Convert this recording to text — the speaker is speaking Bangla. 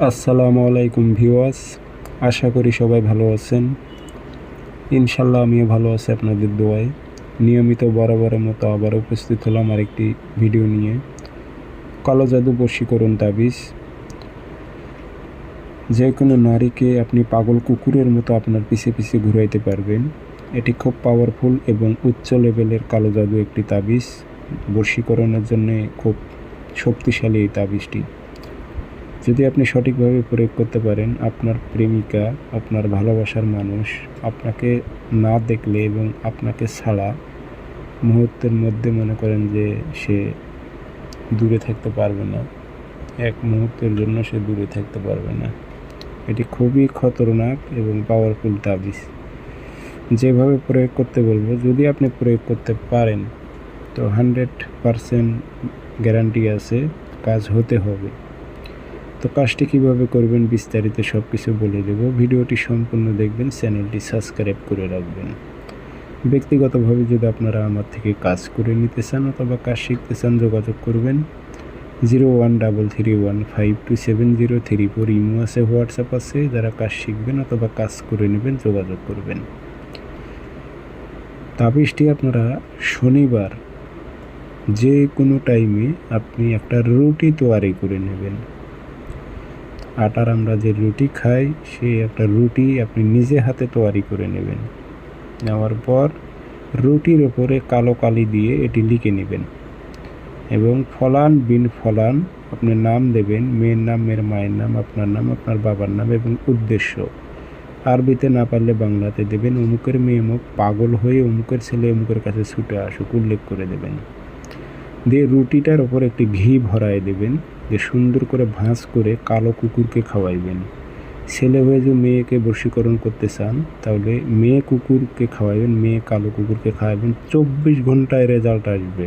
আসসালামু আলাইকুম ভিউয়ার্স, আশা করি সবাই ভালো আছেন। ইনশাল্লাহ আমিও ভালো আছি আপনাদের দোয়ায়। নিয়মিত বরাবরের মতো আবার উপস্থিত হলাম আরেকটি ভিডিও নিয়ে। কালো জাদু বশীকরণ তাবিজ। যে কোনো নারীকে আপনি পাগল কুকুরের মতো আপনার পিছে পিছে ঘুরাইতে পারবেন। এটি খুব পাওয়ারফুল এবং উচ্চ লেভেলের কালো জাদু একটি তাবিজ। বশীকরণের জন্য খুব শক্তিশালী এই তাবিজটি। যদি আপনি সঠিকভাবে প্রয়োগ করতে পারেন, আপনার প্রেমিকা, আপনার ভালোবাসার মানুষ আপনাকে না দেখলে এবং আপনাকে ছাড়া মুহূর্তের মধ্যে মনে করেন যে সে দূরে থাকতে পারবে না, এক মুহূর্তের জন্য সে দূরে থাকতে পারবে না। এটি খুবই খতরনাক এবং পাওয়ারফুল তাবিজ। যেভাবে প্রয়োগ করতে বলবো, যদি আপনি প্রয়োগ করতে পারেন তো 100% গ্যারান্টি আছে কাজ হতে হবে। তো কাজটি কীভাবে করবেন বিস্তারিত সব কিছু বলে দেব। ভিডিওটি সম্পূর্ণ দেখবেন, চ্যানেলটি সাবস্ক্রাইব করে রাখবেন। ব্যক্তিগতভাবে যদি আপনারা আমার থেকে কাজ করে নিতে চান অথবা কাজ শিখতে চান, যোগাযোগ করবেন 0133152703 ইমো আছে, হোয়াটসঅ্যাপ আছে। যারা কাজ শিখবেন অথবা কাজ করে নেবেন যোগাযোগ করবেন। তাবিজটি আপনারা শনিবার যে কোনো টাইমে আপনি একটা রুটি তৈরি করে নেবেন। আটার আমরা যে রুটি খাই, সেই একটা রুটি আপনি নিজে হাতে তৈরি করে নেবেন। নেওয়ার পর রুটির ওপরে কালো কালি দিয়ে এটি লিখে নেবেন এবং ফলান বিন ফলান আপনি নাম দেবেন, মেয়ের নাম, মেয়ের মায়ের নাম, আপনার নাম, আপনার বাবার নাম এবং উদ্দেশ্য। আরবিতে না পারলে বাংলাতে দেবেন। অমুকের মেয়ে অমুক পাগল হয়ে অমুকের ছেলে অমুকের কাছে ছুটে আসুক উল্লেখ করে দেবেন। দিয়ে রুটিটার ওপর একটি ঘি ভরায় দেবেন, যে সুন্দর করে ভাঁজ করে কালো কুকুরকে খাওয়াইবেন। ছেলে হয়ে যদি মেয়েকে বশীকরণ করতে চান তাহলে মেয়ে কুকুরকে খাওয়াইবেন, মেয়ে কালো কুকুরকে খাওয়াবেন। 24 ঘন্টায় রেজাল্ট আসবে।